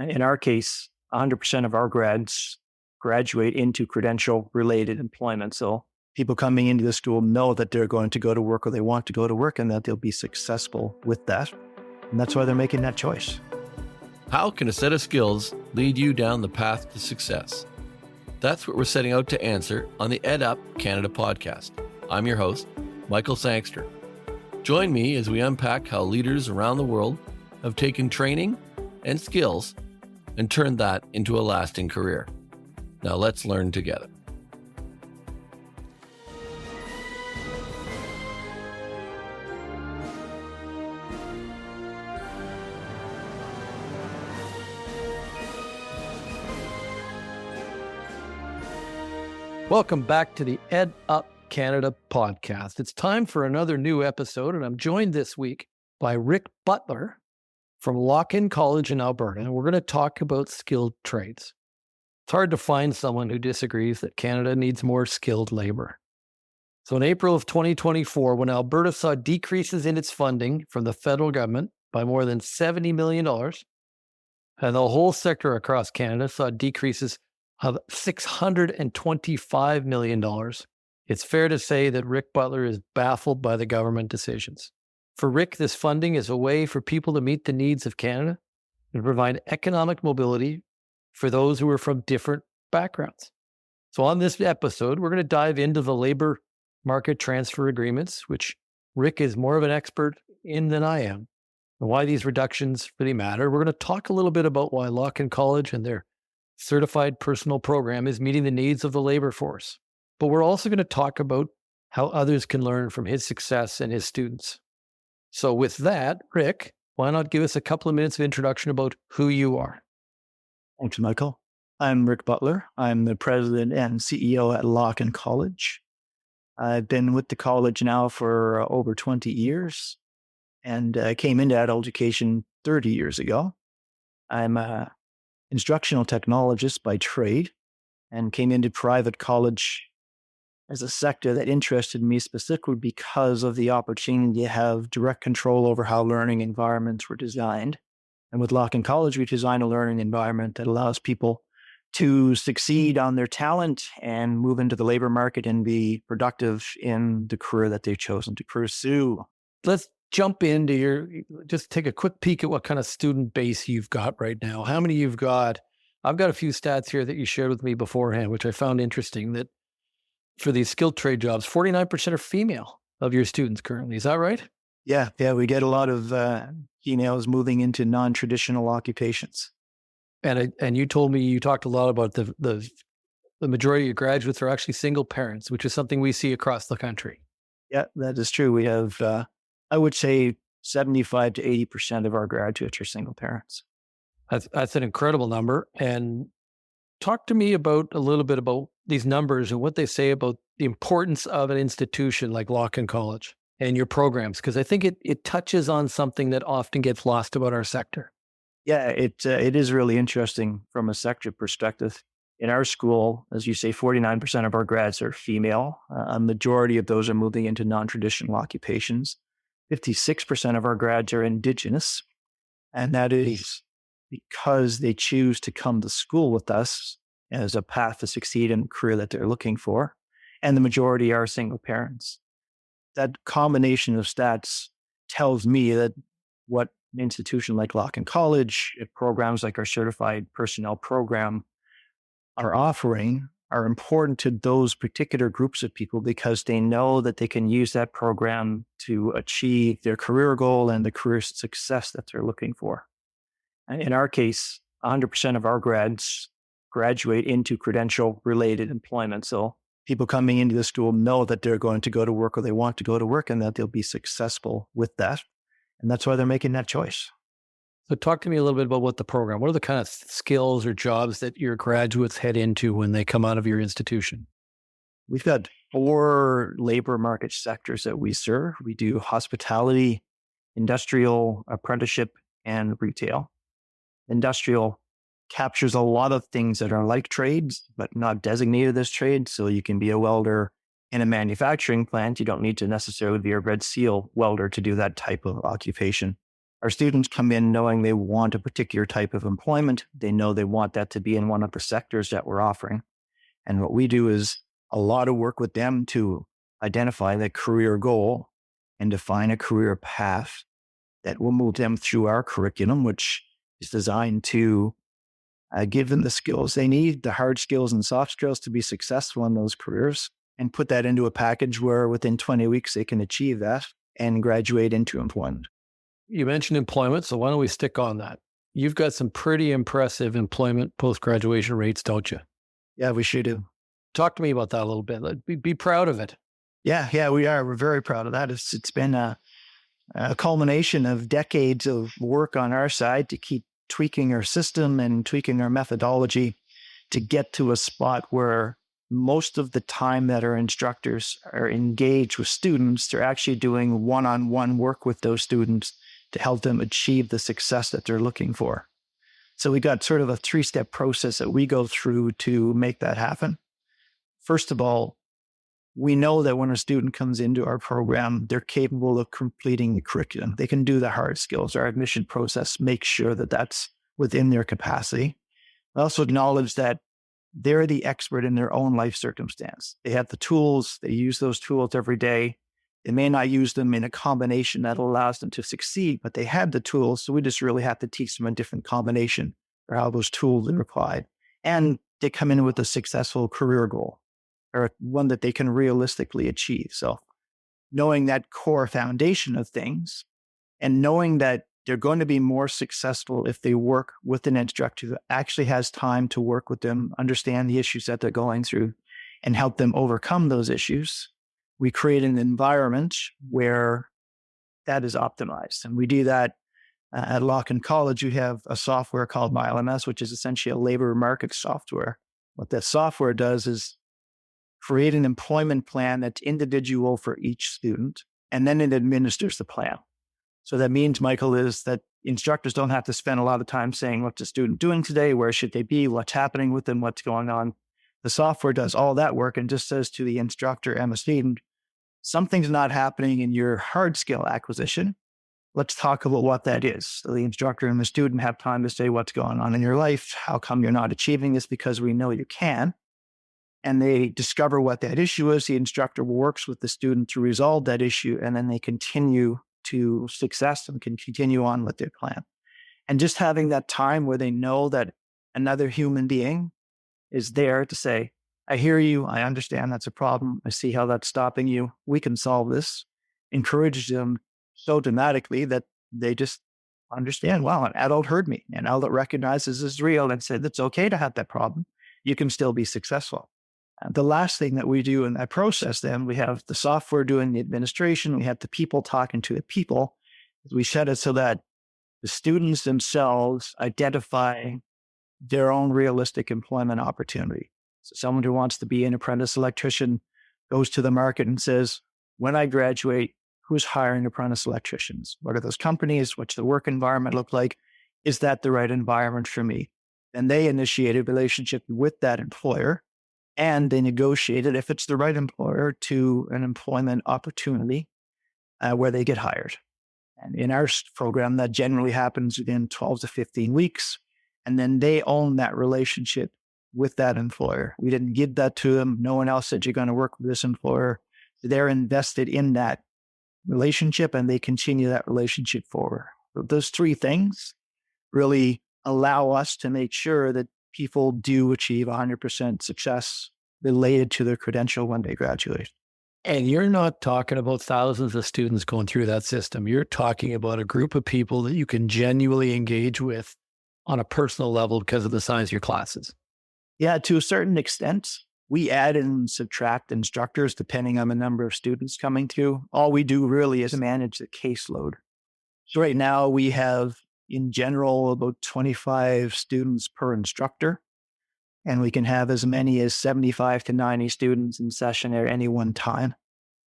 In our case, 100% of our grads graduate into credential-related employment. So people coming into the school know that they're going to go to work or they want to go to work and that they'll be successful with that. And that's why they're making that choice. How can a set of skills lead you down the path to success? That's what we're setting out to answer on the EdUp Canada podcast. I'm your host, Michael Sangster. Join me as we unpack how leaders around the world have taken training and skills and turned that into a lasting career. Now let's learn together. Welcome back to the EdUp Canada podcast. It's time for another new episode, and I'm joined this week by Rick Butler from Lokken College in Alberta, and we're going to talk about skilled trades. It's hard to find someone who disagrees that Canada needs more skilled labor. So in April of 2024, when Alberta saw decreases in its funding from the federal government by more than $70 million, and the whole sector across Canada saw decreases of $625 million, it's fair to say that Rick Butler is baffled by the government decisions. For Rick, this funding is a way for people to meet the needs of Canada and provide economic mobility for those who are from different backgrounds. So on this episode, we're going to dive into the labor market transfer agreements, which Rick is more of an expert in than I am, and why these reductions really matter. We're going to talk a little bit about why Lokken College and their certified personal program is meeting the needs of the labor force. But we're also going to talk about how others can learn from his success and his students. So with that, Rick, why not give us a couple of minutes of introduction about who you are? Thanks, Michael. I'm Rick Butler. I'm the president and CEO at Lokken College. I've been with the college now for over 20 years and came into adult education 30 years ago. I'm an instructional technologist by trade and came into private college as a sector that interested me specifically because of the opportunity to have direct control over how learning environments were designed. And with Lokken College, we design a learning environment that allows people to succeed on their talent and move into the labor market and be productive in the career that they've chosen to pursue. Let's jump into just take a quick peek at what kind of student base you've got right now. How many you've got? I've got a few stats here that you shared with me beforehand, which I found interesting, that for these skilled trade jobs, 49% are female of your students currently. Is that right? Yeah, we get a lot of females moving into non-traditional occupations. And you told me you talked a lot about the majority of graduates are actually single parents, which is something we see across the country. Yeah, that is true. We have, I would say, 75 to 80% of our graduates are single parents. That's an incredible number. And talk to me a little bit about these numbers and what they say about the importance of an institution like Lokken College and your programs, because I think it touches on something that often gets lost about our sector. Yeah, it is really interesting from a sector perspective. In our school, as you say, 49% of our grads are female. A majority of those are moving into non-traditional occupations. 56% of our grads are Indigenous, and that is because they choose to come to school with us as a path to succeed in the career that they're looking for. And the majority are single parents. That combination of stats tells me that what an institution like Lokken College, programs like our certified personnel program are offering are important to those particular groups of people because they know that they can use that program to achieve their career goal and the career success that they're looking for. And in our case, 100% of our grads graduate into credential-related employment. So people coming into the school know that they're going to go to work or they want to go to work and that they'll be successful with that. And that's why they're making that choice. So talk to me a little bit about what the program, what are the kind of skills or jobs that your graduates head into when they come out of your institution? We've got 4 labor market sectors that we serve. We do hospitality, industrial, apprenticeship, and retail. Industrial captures a lot of things that are like trades, but not designated as trades. So you can be a welder in a manufacturing plant. You don't need to necessarily be a Red Seal welder to do that type of occupation. Our students come in knowing they want a particular type of employment. They know they want that to be in one of the sectors that we're offering. And what we do is a lot of work with them to identify the career goal and define a career path that will move them through our curriculum, which is designed to give them the skills they need, the hard skills and soft skills to be successful in those careers, and put that into a package where within 20 weeks they can achieve that and graduate into employment. You mentioned employment, so why don't we stick on that? You've got some pretty impressive employment post-graduation rates, don't you? Yeah, we should do. Talk to me about that a little bit. Be proud of it. Yeah, we are. We're very proud of that. It's been a culmination of decades of work on our side to keep tweaking our system and tweaking our methodology to get to a spot where most of the time that our instructors are engaged with students, they're actually doing one-on-one work with those students to help them achieve the success that they're looking for. So we got sort of a 3-step process that we go through to make that happen. First of all, we know that when a student comes into our program, they're capable of completing the curriculum. They can do the hard skills. Our admission process makes sure that that's within their capacity. I also acknowledge that they're the expert in their own life circumstance. They have the tools. They use those tools every day. They may not use them in a combination that allows them to succeed, but they have the tools. So we just really have to teach them a different combination for how those tools are applied. And they come in with a successful career goal, or one that they can realistically achieve. So knowing that core foundation of things and knowing that they're going to be more successful if they work with an instructor that actually has time to work with them, understand the issues that they're going through, and help them overcome those issues. We create an environment where that is optimized. And we do that at Lokken College. We have a software called MyLMS, which is essentially a labor market software. What that software does is create an employment plan that's individual for each student, and then it administers the plan. So that means, Michael, is that instructors don't have to spend a lot of time saying, what's the student doing today? Where should they be? What's happening with them? What's going on? The software does all that work and just says to the instructor and the student, something's not happening in your hard skill acquisition. Let's talk about what that is. So the instructor and the student have time to say what's going on in your life. How come you're not achieving this? Because we know you can. And they discover what that issue is. The instructor works with the student to resolve that issue, and then they continue to success and can continue on with their plan. And just having that time where they know that another human being is there to say, I hear you, I understand that's a problem, I see how that's stopping you, we can solve this, encourages them so dramatically that they just understand, wow, an adult heard me. An adult recognizes this is real and said, it's okay to have that problem. You can still be successful. And the last thing that we do in that process, then we have the software doing the administration. We have the people talking to the people. We set it so that the students themselves identify their own realistic employment opportunity. So someone who wants to be an apprentice electrician goes to the market and says, when I graduate, who's hiring apprentice electricians? What are those companies? What's the work environment look like? Is that the right environment for me? And they initiate a relationship with that employer, and they negotiate it, if it's the right employer, to an employment opportunity where they get hired. And in our program, that generally happens within 12 to 15 weeks. And then they own that relationship with that employer. We didn't give that to them. No one else said you're going to work with this employer. They're invested in that relationship, and they continue that relationship forward. So those 3 things really allow us to make sure that people do achieve 100% success related to their credential when they graduate. And you're not talking about thousands of students going through that system. You're talking about a group of people that you can genuinely engage with on a personal level because of the size of your classes. Yeah, to a certain extent. We add and subtract instructors depending on the number of students coming through. All we do really is manage the caseload. So right now we have, in general, about 25 students per instructor, and we can have as many as 75 to 90 students in session at any one time.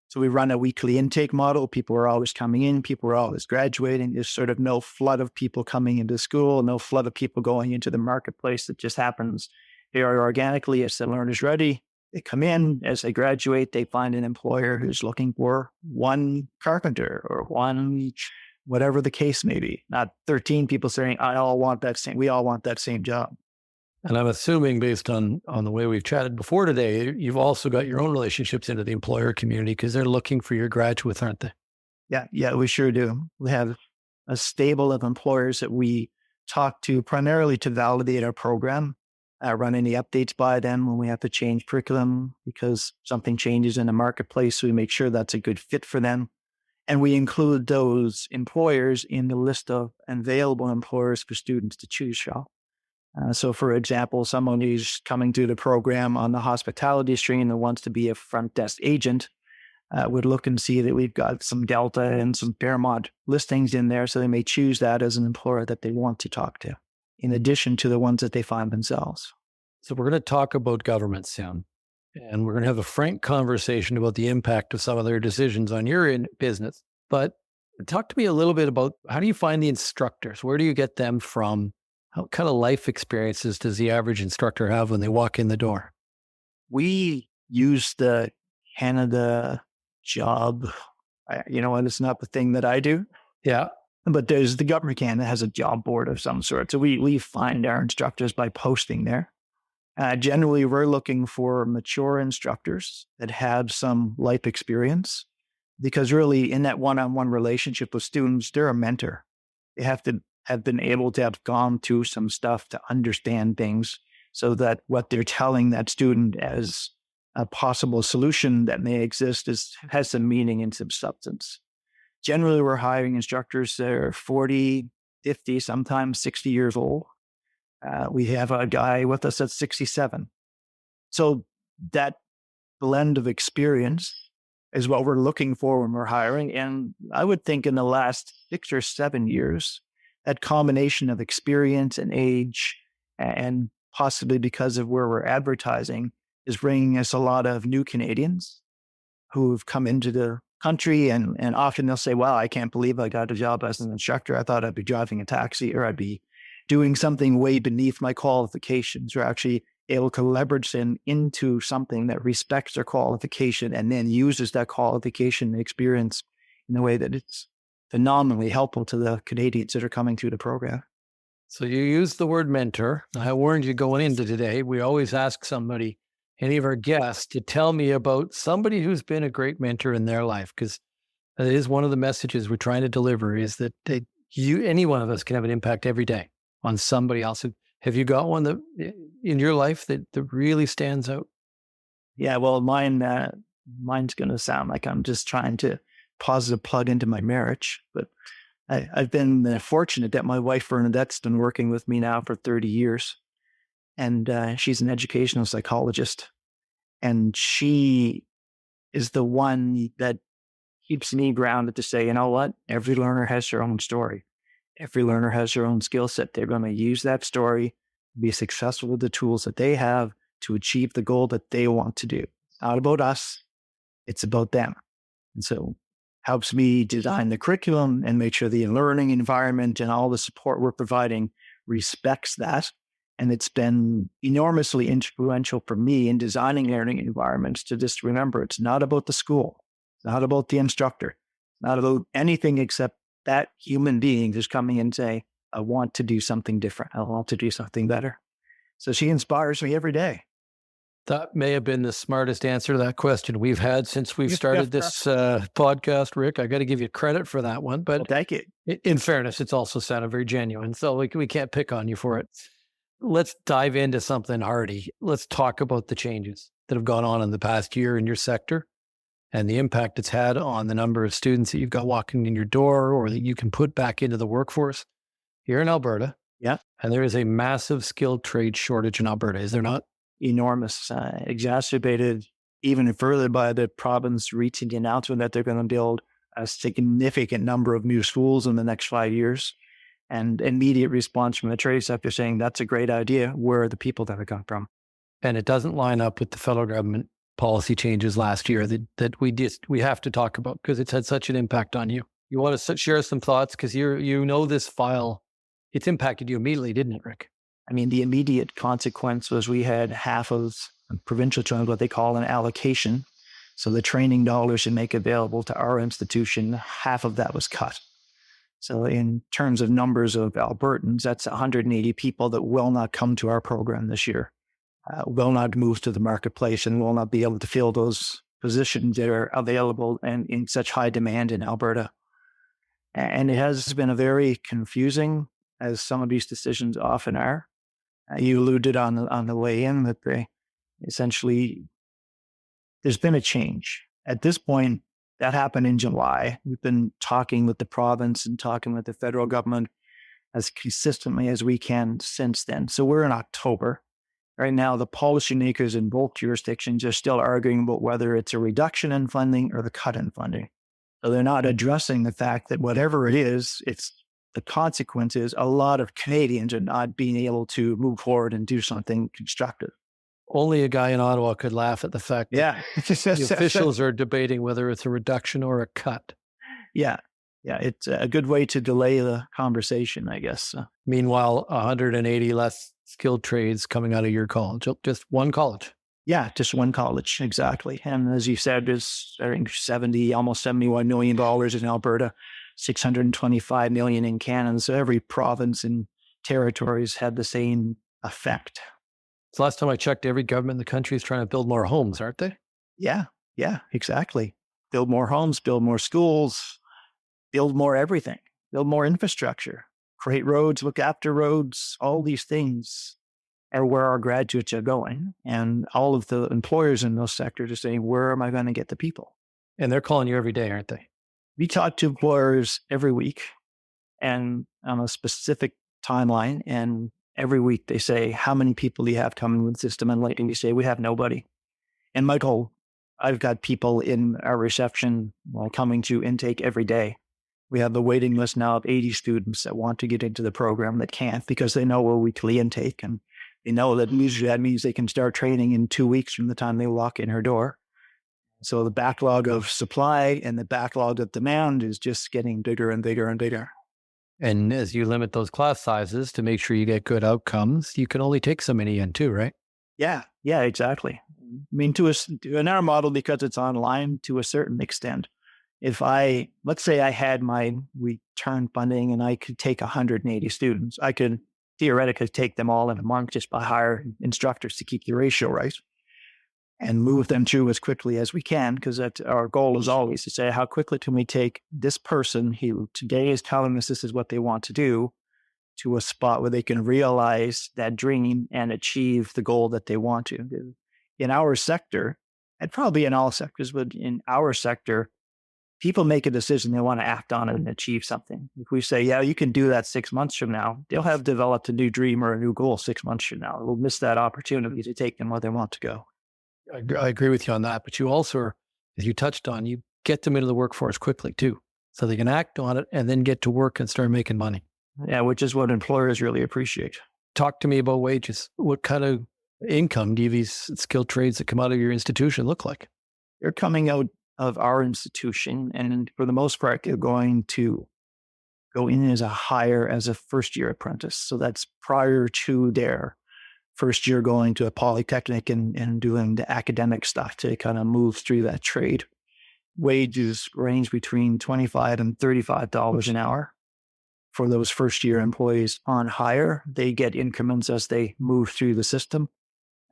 So we run a weekly intake model. People are always coming in. People are always graduating. There's sort of no flood of people coming into school, no flood of people going into the marketplace. It just happens very organically as the learner's ready. They come in, as they graduate, they find an employer who's looking for one carpenter or one whatever the case may be. Not 13 people saying, we all want that same job. And I'm assuming based on the way we've chatted before today, you've also got your own relationships into the employer community because they're looking for your graduates, aren't they? Yeah, we sure do. We have a stable of employers that we talk to primarily to validate our program, run any updates by them when we have to change curriculum because something changes in the marketplace. So we make sure that's a good fit for them. And we include those employers in the list of available employers for students to choose from. So, for example, someone who's coming through the program on the hospitality stream that wants to be a front desk agent would look and see that we've got some Delta and some Fairmont listings in there. So they may choose that as an employer that they want to talk to, in addition to the ones that they find themselves. So we're going to talk about government soon, and we're going to have a frank conversation about the impact of some of their decisions on your business. But talk to me a little bit about how do you find the instructors? Where do you get them from? What kind of life experiences does the average instructor have when they walk in the door? We use the Canada job. And it's not the thing that I do. Yeah. But the government Canada has a job board of some sort. So we find our instructors by posting there. Generally, we're looking for mature instructors that have some life experience because really in that one-on-one relationship with students, they're a mentor. They have to have been able to have gone through some stuff to understand things so that what they're telling that student as a possible solution that may exist has some meaning and some substance. Generally, we're hiring instructors that are 40, 50, sometimes 60 years old. We have a guy with us that's 67. So that blend of experience is what we're looking for when we're hiring. And I would think in the last 6 or 7 years, that combination of experience and age, and possibly because of where we're advertising, is bringing us a lot of new Canadians who've come into the country. And often they'll say, wow, I can't believe I got a job as an instructor. I thought I'd be driving a taxi or I'd be doing something way beneath my qualifications. We're actually able to leverage them into something that respects their qualification and then uses that qualification and experience in a way that it's phenomenally helpful to the Canadians that are coming through the program. So you used the word mentor. I warned you going into today. We always ask somebody, any of our guests, to tell me about somebody who's been a great mentor in their life, because that is one of the messages we're trying to deliver is that any one of us can have an impact every day on somebody else. Have you got one that in your life that really stands out? Yeah, well, mine's going to sound like I'm just trying to positive plug into my marriage, but I've been fortunate that my wife, Bernadette's been working with me now for 30 years. And she's an educational psychologist. And she is the one that keeps me grounded to say, you know what? Every learner has their own story. Every learner has their own skill set. They're going to use that story, be successful with the tools that they have to achieve the goal that they want to do. It's not about us. It's about them. And so helps me design the curriculum and make sure the learning environment and all the support we're providing respects that. And it's been enormously influential for me in designing learning environments to just remember it's not about the school. It's not about the instructor. It's not about anything except that human being just coming and saying, I want to do something different. I want to do something better. So she inspires me every day. That may have been the smartest answer to that question we've had since we've started this podcast, Rick. I got to give you credit for that one. But thank you. In fairness, it's also sounded very genuine. So we can't pick on you for it. Let's dive into something hardy. Let's talk about the changes that have gone on in the past year in your sector and the impact it's had on the number of students that you've got walking in your door or that you can put back into the workforce here in Alberta. Yeah. And there is a massive skilled trade shortage in Alberta, is there not? Enormous, exacerbated even further by the province reaching the announcement that they're going to build a significant number of new schools in the next 5 years. And immediate response from the trade sector saying, that's a great idea. Where are the people that it come from? And it doesn't line up with the federal government policy changes last year that we have to talk about because it's had such an impact on you. You want to share some thoughts because you know this file, it's impacted you immediately, didn't it, Rick? I mean, the immediate consequence was we had half of provincial terms, what they call an allocation. So the training dollars you make available to our institution, half of that was cut. So in terms of numbers of Albertans, that's 180 people that will not come to our program this year, will not move to the marketplace, and will not be able to fill those positions that are available and in such high demand in Alberta. And it has been a very confusing, as some of these decisions often are. You alluded on the way in that essentially there's been a change. At this point, that happened in July. We've been talking with the province and talking with the federal government as consistently as we can since then. So we're in October. Right now, the policymakers in both jurisdictions are still arguing about whether it's a reduction in funding or the cut in funding. So they're not addressing the fact that whatever it is, it's the consequence is a lot of Canadians are not being able to move forward and do something constructive. Only a guy in Ottawa could laugh at the fact that the officials are debating whether it's a reduction or a cut. Yeah. It's a good way to delay the conversation, I guess. Meanwhile, 180 less skilled trades coming out of your college, just one college. Yeah, just one college, exactly. And as you said, there's I think almost $71 million in Alberta, $625 million in Canada. So every province and territories had the same effect. So last time I checked, every government in the country is trying to build more homes, aren't they? Yeah, exactly. Build more homes, build more schools, build more everything, build more infrastructure, create roads, look after roads. All these things are where our graduates are going. And all of the employers in those sectors are saying, where am I going to get the people? And they're calling you every day, aren't they? We talk to employers every week and on a specific timeline. And every week they say, how many people do you have coming with the system? And lately we say, we have nobody. And Michael, I've got people in our reception coming to intake every day. We have the waiting list now of 80 students that want to get into the program that can't because they know we're weekly intake. And they know that usually that means they can start training in 2 weeks from the time they walk in her door. So the backlog of supply and the backlog of demand is just getting bigger and bigger and bigger. And as you limit those class sizes to make sure you get good outcomes, you can only take so many in too, right? Yeah, exactly. I mean, in our model, because it's online to a certain extent, if let's say I had my return funding and I could take 180 students, I could theoretically take them all in a month just by hiring instructors to keep the ratio right and move them through as quickly as we can, because our goal is always to say, how quickly can we take this person who today is telling us this is what they want to do to a spot where they can realize that dream and achieve the goal that they want to. In our sector, and probably in all sectors, but in our sector, people make a decision, they want to act on it and achieve something. If we say, yeah, you can do that 6 months from now, they'll have developed a new dream or a new goal 6 months from now. We'll miss that opportunity to take them where they want to go. I agree with you on that. But you also, as you touched on, you get them into the workforce quickly too, so they can act on it and then get to work and start making money. Yeah, which is what employers really appreciate. Talk to me about wages. What kind of income do these skilled trades that come out of your institution look like? They're coming out of our institution, and for the most part, they're going to go in as a first-year apprentice. So that's prior to their first year going to a polytechnic and doing the academic stuff to kind of move through that trade. Wages range between $25 and $35 an hour. For those first-year employees on hire, they get increments as they move through the system,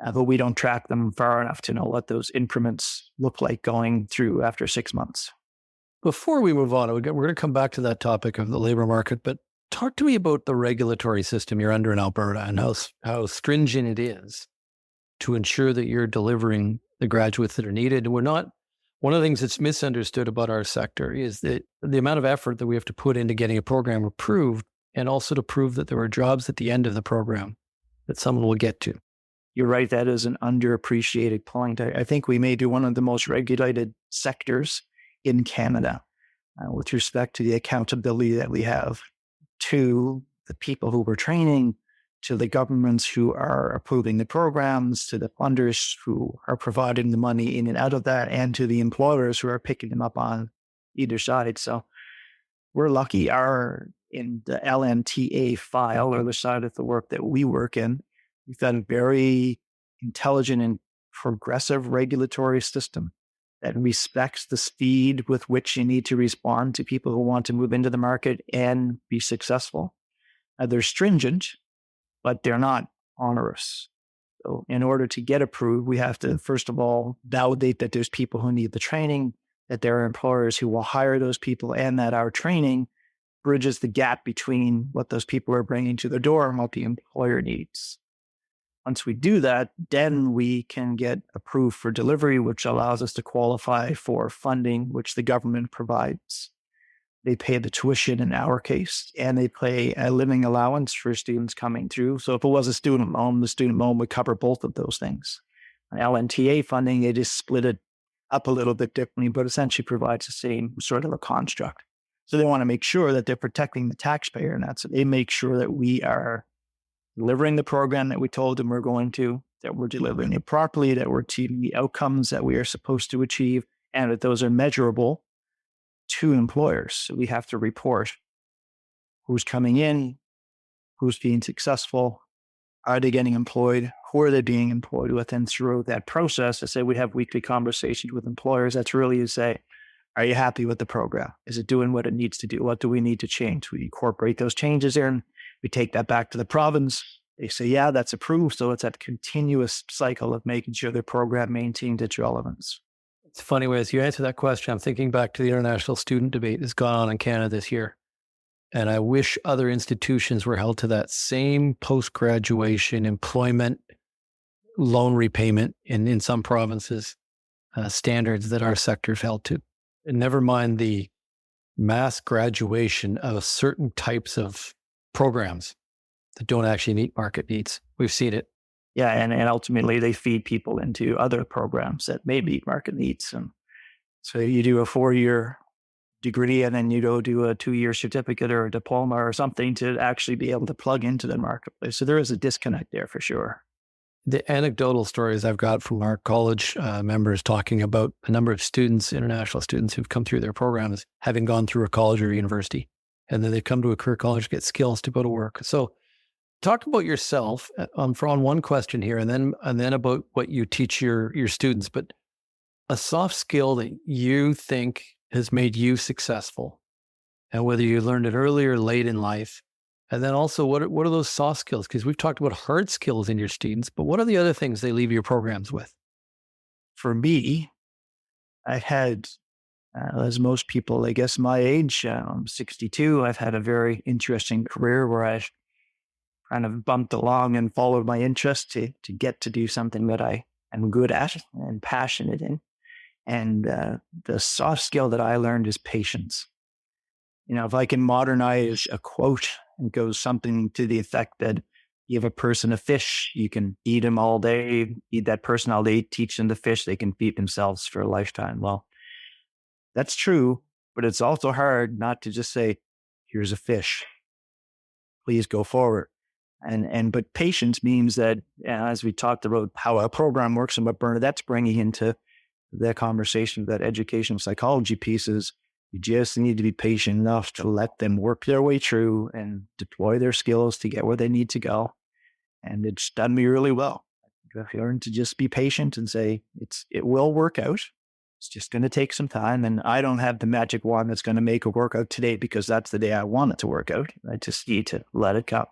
but we don't track them far enough to know what those increments look like going through after 6 months. Before we move on, we're going to come back to that topic of the labor market, but talk to me about the regulatory system you're under in Alberta and how stringent it is to ensure that you're delivering the graduates that are needed. And one of the things that's misunderstood about our sector is that the amount of effort that we have to put into getting a program approved, and also to prove that there are jobs at the end of the program that someone will get to. You're right. That is an underappreciated point. I think we may be one of the most regulated sectors in Canada with respect to the accountability that we have to the people who we're training, to the governments who are approving the programs, to the funders who are providing the money in and out of that, and to the employers who are picking them up on either side. So we're lucky. In the LMTA file, or the side of the work that we work in, we've got a very intelligent and progressive regulatory system that respects the speed with which you need to respond to people who want to move into the market and be successful. They're stringent, but they're not onerous. So in order to get approved, we have to, first of all, validate that there's people who need the training, that there are employers who will hire those people, and that our training bridges the gap between what those people are bringing to the door and what the employer needs. Once we do that, then we can get approved for delivery, which allows us to qualify for funding, which the government provides. They pay the tuition in our case, and they pay a living allowance for students coming through. So if it was a student loan, the student loan would cover both of those things. On LNTA funding, they just split it up a little bit differently, but essentially provides the same sort of a construct. So they want to make sure that they're protecting the taxpayer, and that's they make sure that we are delivering the program that we told them we're going to, that we're delivering it properly, that we're achieving the outcomes that we are supposed to achieve, and that those are measurable to employers. So we have to report who's coming in, who's being successful, are they getting employed, who are they being employed with, and through that process, I say we have weekly conversations with employers. That's really to say, are you happy with the program? Is it doing what it needs to do? What do we need to change? We incorporate those changes in. We take that back to the province. They say, yeah, that's approved. So it's that continuous cycle of making sure the program maintains its relevance. It's funny, as you answer that question, I'm thinking back to the international student debate that's gone on in Canada this year. And I wish other institutions were held to that same post-graduation employment loan repayment in some provinces standards that our sector's held to. And never mind the mass graduation of certain types of programs that don't actually meet market needs. We've seen it. Yeah, and ultimately they feed people into other programs that may meet market needs. And so you do a 4-year degree and then you go do a 2-year certificate or a diploma or something to actually be able to plug into the marketplace. So there is a disconnect there for sure. The anecdotal stories I've got from our college members talking about the number of students, international students who've come through their programs, having gone through a college or university, and then they come to a career college to get skills to go to work. So talk about yourself on one question here, and then about what you teach your students, but a soft skill that you think has made you successful, and whether you learned it early or late in life. And then also, what are those soft skills? Because we've talked about hard skills in your students, but what are the other things they leave your programs with? For me, I had, as most people, I guess my age, I'm 62, I've had a very interesting career where I kind of bumped along and followed my interest to get to do something that I am good at and passionate in. And the soft skill that I learned is patience. You know, if I can modernize a quote and goes something to the effect that you give a person a fish, you can feed them all day, feed that person all day, teach them to fish, they can feed themselves for a lifetime. Well, that's true, but it's also hard not to just say, here's a fish, please go forward. But patience means that, as we talked about how a program works and what Bernadette's bringing into the conversation, that educational psychology piece is, you just need to be patient enough to let them work their way through and deploy their skills to get where they need to go. And it's done me really well. I've learned to just be patient and say, it will work out. It's just going to take some time. And I don't have the magic wand that's going to make it work out today because that's the day I want it to work out. I just need to let it go.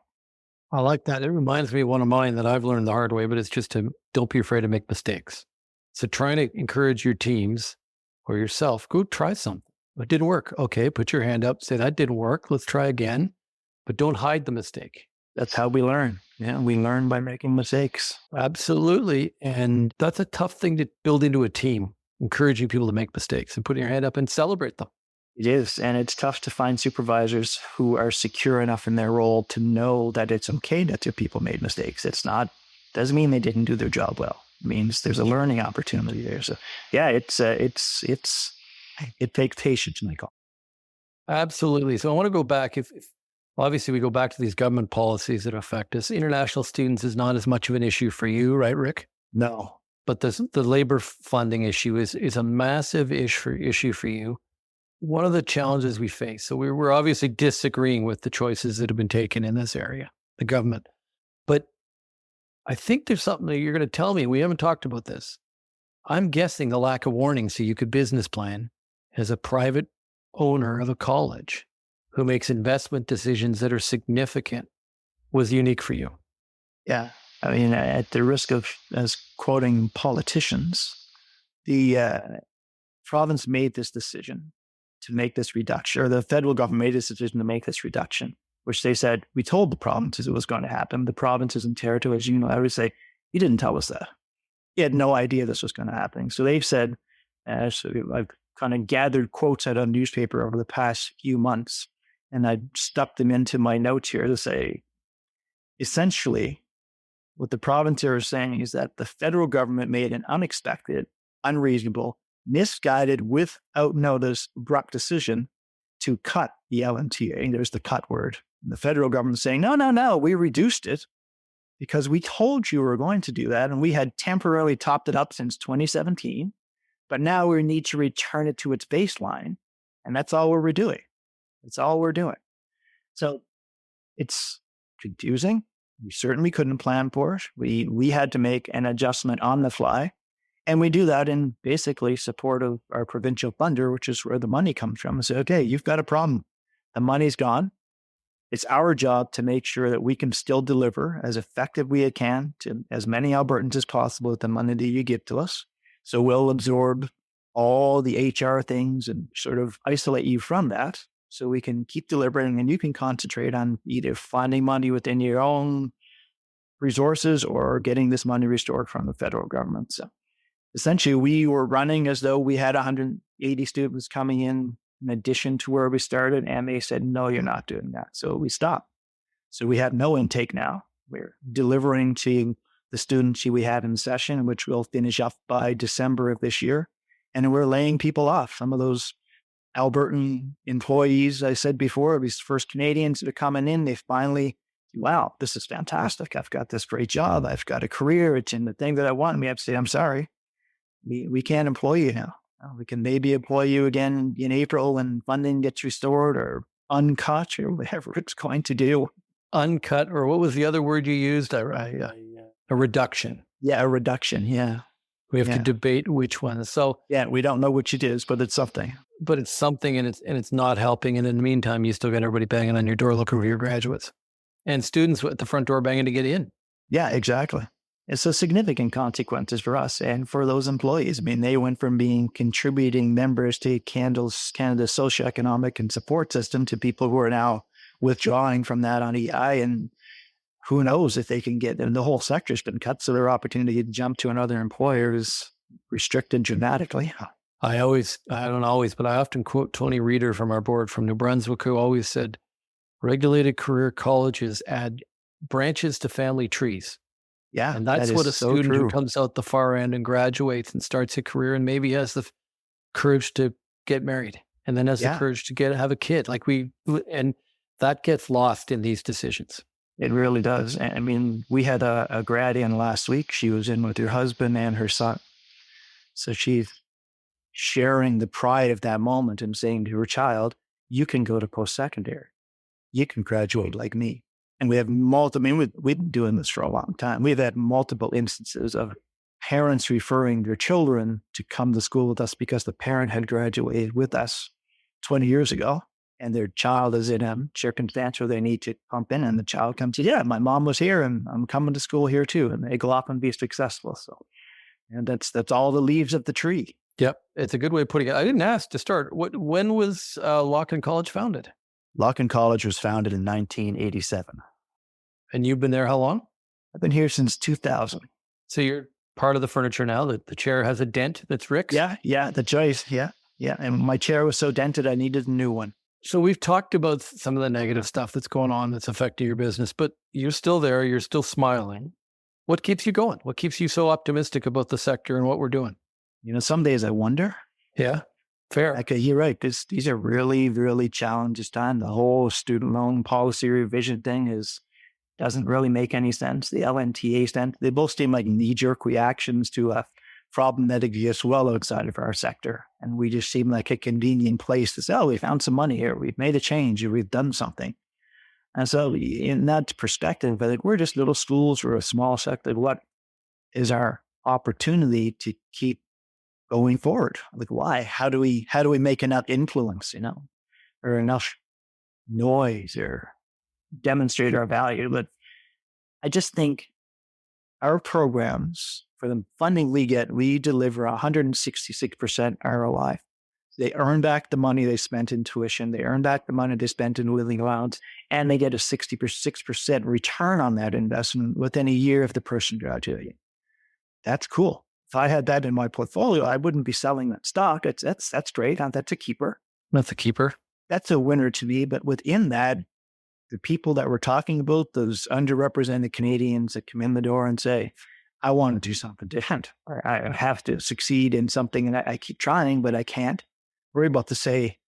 I like that. It reminds me of one of mine that I've learned the hard way, but it's just to don't be afraid to make mistakes. So trying to encourage your teams or yourself, go try something. It didn't work. Okay, put your hand up, say that didn't work. Let's try again, but don't hide the mistake. That's how we learn. Yeah, we learn by making mistakes. Absolutely. And that's a tough thing to build into a team, encouraging people to make mistakes and putting your hand up and celebrate them. It is. And it's tough to find supervisors who are secure enough in their role to know that it's okay that their people made mistakes. Doesn't mean they didn't do their job well. It means there's a learning opportunity there. So yeah, it takes patience, Michael. Absolutely. So I want to go back. If obviously we go back to these government policies that affect us, international students is not as much of an issue for you, right, Rick? No. But the labor funding issue is a massive issue for you. One of the challenges we face, so we're obviously disagreeing with the choices that have been taken in this area, the government. But I think there's something that you're going to tell me. We haven't talked about this. I'm guessing the lack of warning so you could business plan as a private owner of a college who makes investment decisions that are significant was unique for you. Yeah. I mean, at the risk of as quoting politicians, the province made this decision to make this reduction, or the federal government made this decision to make this reduction, which they said, we told the provinces it was going to happen. The provinces and territories, I would say, you didn't tell us that. You had no idea this was going to happen. So they've said, so I've kind of gathered quotes out of a newspaper over the past few months, and I stuck them into my notes here to say, essentially, what the province are saying is that the federal government made an unexpected, unreasonable, misguided, without notice, abrupt decision to cut the LMTA. There's the cut word. And the federal government saying, no, we reduced it because we told you we were going to do that. And we had temporarily topped it up since 2017, but now we need to return it to its baseline. And that's all we're doing. That's all we're doing. So it's confusing. We certainly couldn't plan for it. We had to make an adjustment on the fly. And we do that in basically support of our provincial funder, which is where the money comes from. And say, okay, you've got a problem. The money's gone. It's our job to make sure that we can still deliver as effectively as can to as many Albertans as possible with the money that you give to us. So we'll absorb all the HR things and sort of isolate you from that so we can keep delivering, and you can concentrate on either finding money within your own resources or getting this money restored from the federal government. So essentially, we were running as though we had 180 students coming in addition to where we started, and they said, no, you're not doing that. So we stopped. So we have no intake now. We're delivering to the students we had in session, which we'll finish up by December of this year. And we're laying people off. Some of those Albertan employees, I said before, these first Canadians that are coming in, they finally, wow, this is fantastic. I've got this great job. I've got a career. It's in the thing that I want. And we have to say, I'm sorry. We can't employ you now. We can maybe employ you again in April when funding gets restored or uncut or whatever it's going to do. Uncut, or what was the other word you used? A reduction. Yeah, a reduction. Yeah. We have to debate which one. So yeah, we don't know which it is, but it's something. But it's something, and it's not helping. And in the meantime, you still got everybody banging on your door looking for your graduates, and students at the front door banging to get in. Yeah, exactly. It's a significant consequences for us and for those employees. I mean, they went from being contributing members to Canada's socioeconomic and support system to people who are now withdrawing from that on EI, and who knows if they can get, and the whole sector's been cut, so their opportunity to jump to another employer is restricted dramatically. I often quote Tony Reeder from our board from New Brunswick, who always said, regulated career colleges add branches to family trees. Yeah. And that's what a student who comes out the far end and graduates and starts a career and maybe has the courage to get married and then has the courage to have a kid. And that gets lost in these decisions. It really does. I mean, we had a grad in last week. She was in with her husband and her son. So she's sharing the pride of that moment and saying to her child, you can go to post-secondary. You can graduate like me. And we have we've been doing this for a long time. We've had multiple instances of parents referring their children to come to school with us because the parent had graduated with us 20 years ago. And their child is in a circumstance where they need to pump in, and the child comes to, yeah, my mom was here and I'm coming to school here too. And they go off and be successful. So, and that's all the leaves of the tree. Yep. It's a good way of putting it. I didn't ask to start. When was Lokken College founded? Lokken College was founded in 1987. And you've been there how long? I've been here since 2000. So you're part of the furniture now. The chair has a dent that's Rick's? Yeah, the choice. Yeah. And my chair was so dented, I needed a new one. So we've talked about some of the negative stuff that's going on that's affecting your business, but you're still there. You're still smiling. What keeps you going? What keeps you so optimistic about the sector and what we're doing? Some days I wonder. Yeah, fair. Okay, you're right. These are really, really challenging time. The whole student loan policy revision thing doesn't really make any sense. The LMTA stand, they both seem like knee-jerk reactions to a problem that exists well outside of our sector. And we just seem like a convenient place to say, oh, we found some money here. We've made a change. We've done something. And so in that perspective, I think we're just little schools or a small sector. What is our opportunity to keep going forward. Like, why? How do we make enough influence, or enough noise or demonstrate our value? But I just think our programs, for the funding we get, we deliver 166% ROI. They earn back the money they spent in tuition. They earn back the money they spent in living allowance, and they get a 66% return on that investment within a year of the person graduating. That's cool. If I had that in my portfolio, I wouldn't be selling that stock. That's great. That's a keeper. That's a keeper. That's a winner to me. But within that, the people that we're talking about, those underrepresented Canadians that come in the door and say, I want to do something different, or I have to succeed in something, and I keep trying, but I can't. We're able to say,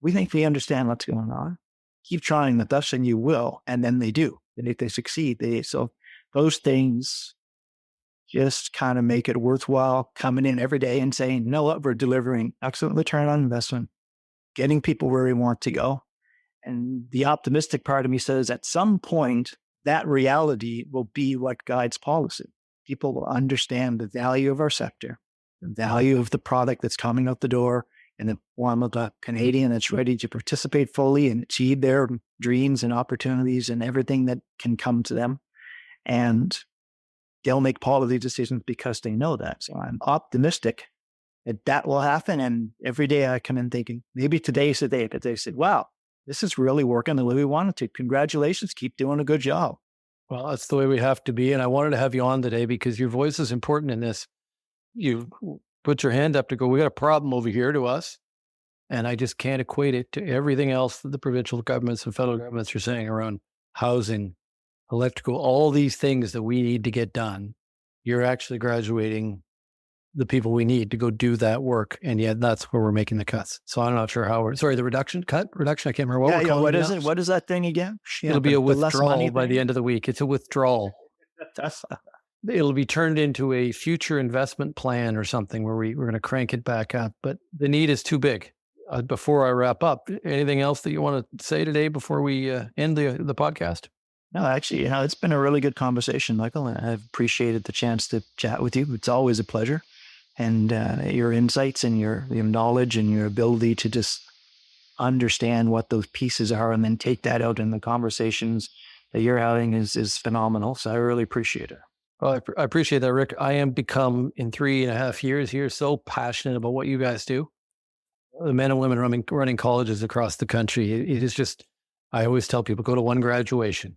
we think we understand what's going on. Keep trying with us and you will. And then they do. And if they succeed, so those things just kind of make it worthwhile coming in every day and saying, you know what, we're delivering excellent return on investment, getting people where we want to go. And the optimistic part of me says at some point, that reality will be what guides policy. People will understand the value of our sector, the value of the product that's coming out the door in the form of a Canadian that's ready to participate fully and achieve their dreams and opportunities and everything that can come to them. And they'll make policy decisions because they know that. So I'm optimistic that will happen. And every day I come in thinking, maybe today's the day that they said, wow, this is really working the way we wanted to. Congratulations. Keep doing a good job. Well, that's the way we have to be. And I wanted to have you on today because your voice is important in this. You put your hand up to go, we got a problem over here to us. And I just can't equate it to everything else that the provincial governments and federal governments are saying around housing, electrical, all these things that we need to get done. You're actually graduating the people we need to go do that work. And yet that's where we're making the cuts. So I'm not sure how the reduction, I can't remember what we're calling what it is now. it? What is that thing again? It'll be a withdrawal by the end of the week. It's a withdrawal. It'll be turned into a future investment plan or something where we're going to crank it back up. But the need is too big. Before I wrap up, anything else that you want to say today before we end the podcast? No, actually, it's been a really good conversation, Michael. And I've appreciated the chance to chat with you. It's always a pleasure. And your insights and your knowledge and your ability to just understand what those pieces are and then take that out in the conversations that you're having is phenomenal. So I really appreciate it. Well, I appreciate that, Rick. I am become, in 3.5 years here, so passionate about what you guys do. The men and women running colleges across the country. It is just, I always tell people, go to one graduation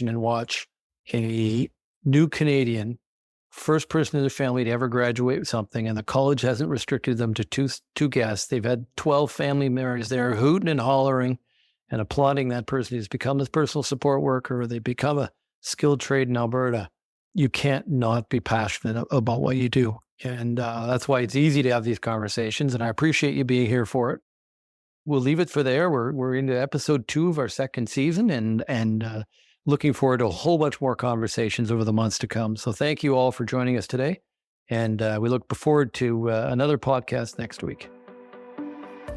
and watch a new Canadian, first person in their family to ever graduate with something. And the college hasn't restricted them to two guests. They've had 12 family members there hooting and hollering and applauding that person who's become this personal support worker, or they become a skilled trade in Alberta. You can't not be passionate about what you do. And that's why it's easy to have these conversations. And I appreciate you being here for it. We'll leave it for there. We're into episode 2 of our second season and looking forward to a whole bunch more conversations over the months to come. So thank you all for joining us today. And we look forward to another podcast next week.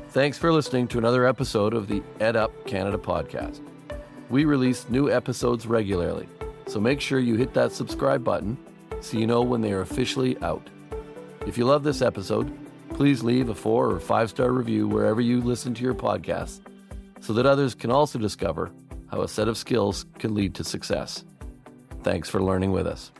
Thanks for listening to another episode of the EdUp Canada podcast. We release new episodes regularly, so make sure you hit that subscribe button so you know when they are officially out. If you love this episode, please leave a 4- or 5-star review wherever you listen to your podcasts so that others can also discover how a set of skills can lead to success. Thanks for learning with us.